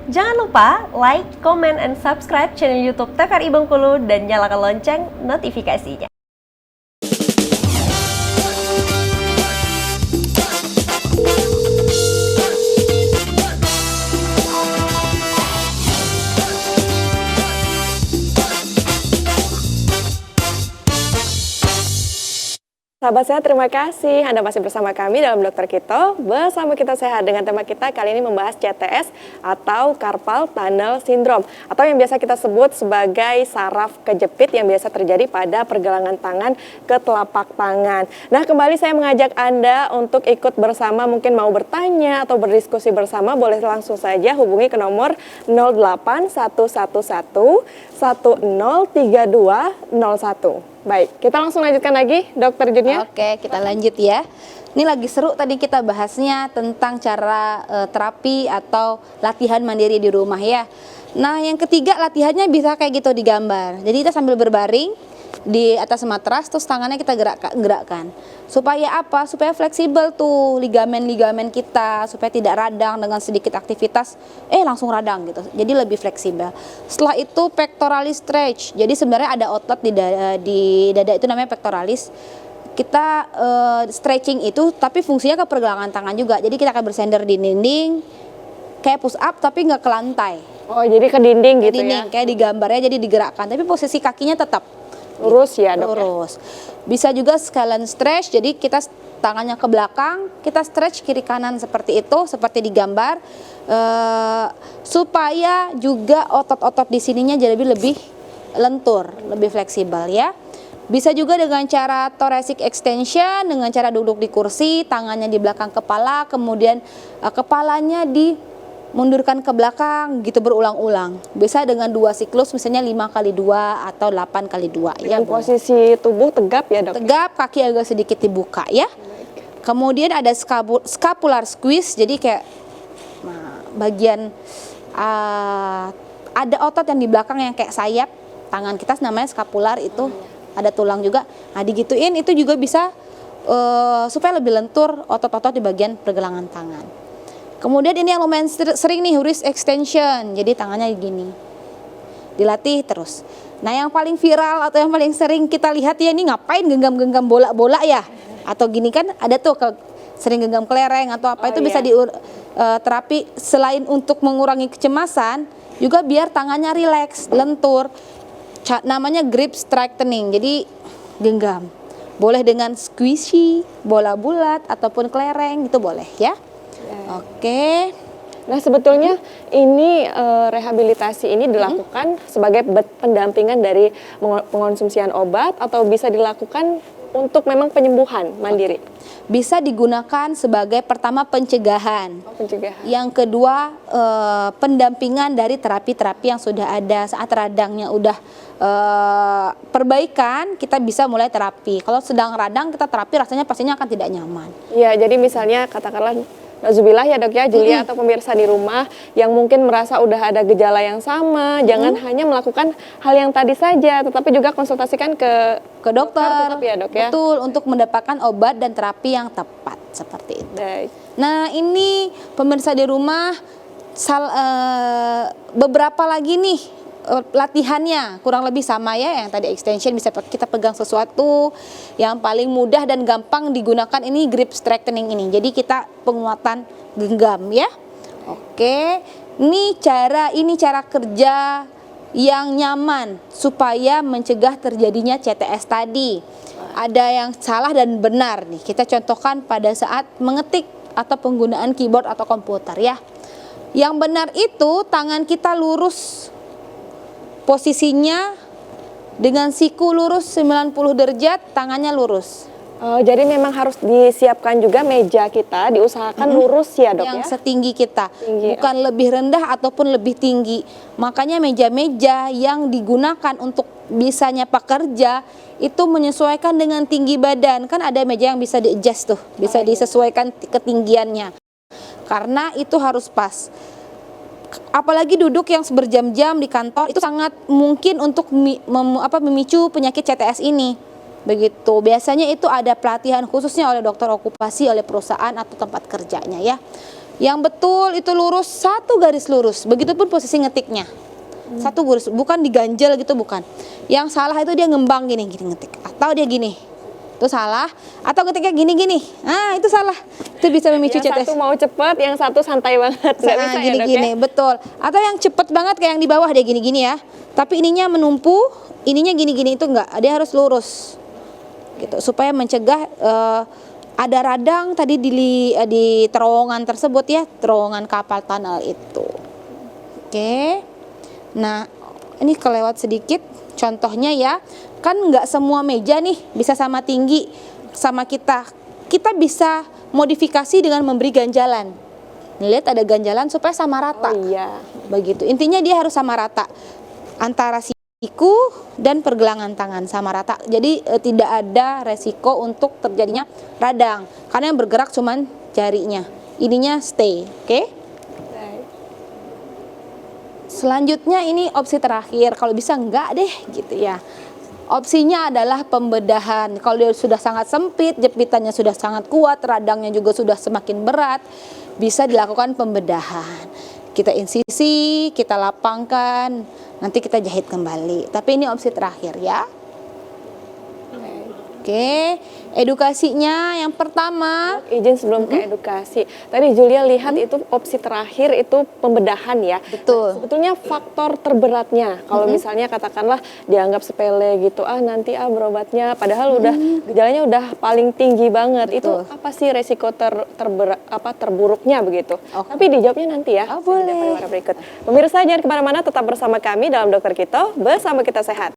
Jangan lupa like, comment, and subscribe channel YouTube TVRI Bengkulu dan nyalakan lonceng notifikasinya. Sahabat sehat, terima kasih Anda masih bersama kami dalam Dokter Kito. Bersama Kita Sehat dengan tema kita kali ini membahas CTS atau Carpal Tunnel Syndrome, atau yang biasa kita sebut sebagai saraf kejepit yang biasa terjadi pada pergelangan tangan ke telapak tangan. Nah, kembali saya mengajak Anda untuk ikut bersama, mungkin mau bertanya atau berdiskusi bersama, boleh langsung saja hubungi ke nomor 08111 103201. Baik, kita langsung lanjutkan lagi, Dokter Junia. Oke, kita lanjut ya. Ini lagi seru tadi kita bahasnya tentang cara terapi atau latihan mandiri di rumah ya. Nah, yang ketiga latihannya bisa kayak gitu digambar. Jadi kita sambil berbaring di atas matras, terus tangannya kita gerakkan. Supaya apa? Supaya fleksibel tuh ligamen-ligamen kita, supaya tidak radang dengan sedikit aktivitas, langsung radang gitu. Jadi lebih fleksibel. Setelah itu pectoralis stretch. Jadi sebenarnya ada otot di dada itu namanya pectoralis. Kita stretching itu, tapi fungsinya ke pergelangan tangan juga. Jadi kita akan bersender di dinding, kayak push up tapi nggak ke lantai. Oh, jadi ke dinding gitu dinding, ya? Kayak digambarnya jadi digerakkan, tapi posisi kakinya tetap lurus ya, Dok? Lurus. Bisa juga scalene stretch, jadi kita tangannya ke belakang, kita stretch kiri kanan seperti itu, seperti digambar, supaya juga otot-otot di sininya jadi lebih lentur, lebih fleksibel ya. Bisa juga dengan cara thoracic extension, dengan cara duduk di kursi, tangannya di belakang kepala, kemudian kepalanya mundurkan ke belakang gitu berulang-ulang. Bisa dengan 2 siklus, misalnya 5x2 atau 8x2 ya. Dengan posisi tubuh tegap ya, Dok? Tegap, kaki agak sedikit dibuka ya. Kemudian ada scapular squeeze, jadi kayak bagian ada otot yang di belakang yang kayak sayap tangan kita, namanya scapular, itu ada tulang juga. Nah, digituin itu juga bisa supaya lebih lentur otot-otot di bagian pergelangan tangan. Kemudian ini yang lumayan sering nih, wrist extension. Jadi tangannya gini. Dilatih terus. Nah, yang paling viral atau yang paling sering kita lihat ya, ini ngapain genggam-genggam bola-bola ya? Atau gini kan ada tuh sering genggam kelereng atau apa, itu bisa terapi selain untuk mengurangi kecemasan, juga biar tangannya rileks, lentur. Namanya grip strengthening. Jadi genggam. Boleh dengan squishy, bola bulat ataupun kelereng, itu boleh ya. Oke. Nah, sebetulnya ini rehabilitasi ini dilakukan sebagai pendampingan dari pengonsumsian obat, atau bisa dilakukan untuk memang penyembuhan mandiri? Bisa digunakan sebagai pertama pencegahan. Pencegahan. Yang kedua pendampingan dari terapi-terapi yang sudah ada. Saat radangnya udah perbaikan, kita bisa mulai terapi. Kalau sedang radang kita terapi, rasanya pastinya akan tidak nyaman. Ya, jadi misalnya katakanlah Nauzubillah ya, Dok ya, Julia atau pemirsa di rumah yang mungkin merasa udah ada gejala yang sama, jangan hanya melakukan hal yang tadi saja, tetapi juga konsultasikan ke dokter tetap ya, Dok ya. Betul, untuk mendapatkan obat dan terapi yang tepat seperti itu. Baik. Nah, ini pemirsa di rumah, beberapa lagi nih latihannya kurang lebih sama ya, yang tadi extension bisa kita pegang sesuatu. Yang paling mudah dan gampang digunakan ini grip strengthening ini, jadi kita penguatan genggam ya. Oke, ini cara kerja yang nyaman supaya mencegah terjadinya CTS tadi. Ada yang salah dan benar nih, kita contohkan pada saat mengetik atau penggunaan keyboard atau komputer ya. Yang benar itu tangan kita lurus, posisinya dengan siku lurus 90 derajat, tangannya lurus. Jadi memang harus disiapkan juga meja kita, diusahakan lurus ya, Dok, yang ya? setinggi kita, Tinggi, bukan lebih rendah ataupun lebih tinggi. Makanya meja-meja yang digunakan untuk bisanya pekerja itu menyesuaikan dengan tinggi badan. Kan ada meja yang bisa di-adjust tuh, bisa disesuaikan ketinggiannya. Karena itu harus pas. Apalagi duduk yang berjam-jam di kantor, itu sangat mungkin untuk memicu penyakit CTS ini. Begitu. Biasanya itu ada pelatihan khususnya oleh dokter okupasi, oleh perusahaan atau tempat kerjanya ya. Yang betul itu lurus, satu garis lurus. Begitupun posisi ngetiknya. Satu garis, bukan diganjel gitu, bukan. Yang salah itu dia ngembang gini ngetik. Atau dia gini. Itu salah. Atau ketiknya gini-gini. Nah, itu salah. Itu bisa memicu Yang CTS. satu mau cepet, yang satu santai banget. Nggak bisa ya, Dok, Gini-gini, ya? betul. Atau yang cepet banget kayak yang di bawah dia gini-gini ya. Tapi ininya menumpu, ininya gini-gini, itu enggak. Dia harus lurus. Gitu, supaya mencegah ada radang tadi di terowongan tersebut ya, terowongan kapal tunnel itu. Oke. Nah, ini kelewat sedikit contohnya ya. Kan nggak semua meja nih bisa sama tinggi sama kita. Kita bisa modifikasi dengan memberi ganjalan. Lihat ada ganjalan supaya sama rata. Oh iya. Begitu. Intinya dia harus sama rata antara siku dan pergelangan tangan sama rata. Jadi tidak ada resiko untuk terjadinya radang karena yang bergerak cuman jarinya. Ininya stay, oke? Selanjutnya ini opsi terakhir. Kalau bisa enggak deh gitu ya. Opsinya adalah pembedahan. Kalau dia sudah sangat sempit, jepitannya sudah sangat kuat, radangnya juga sudah semakin berat, bisa dilakukan pembedahan. Kita insisi, kita lapangkan, nanti kita jahit kembali. Tapi ini opsi terakhir ya. Oke, edukasinya yang pertama. Izin sebelum ke edukasi. Tadi Julia lihat itu opsi terakhir itu pembedahan ya. Betul. Nah, sebetulnya faktor terberatnya kalau misalnya katakanlah dianggap sepele gitu, nanti berobatnya padahal udah gejalanya udah paling tinggi banget. Betul. Itu apa sih resiko terburuknya begitu. Oke. Tapi dijawabnya nanti ya. Boleh. Di pariwara berikut. Pemirsa jangan kemana-mana, tetap bersama kami dalam Dokter Kito, bersama kita sehat.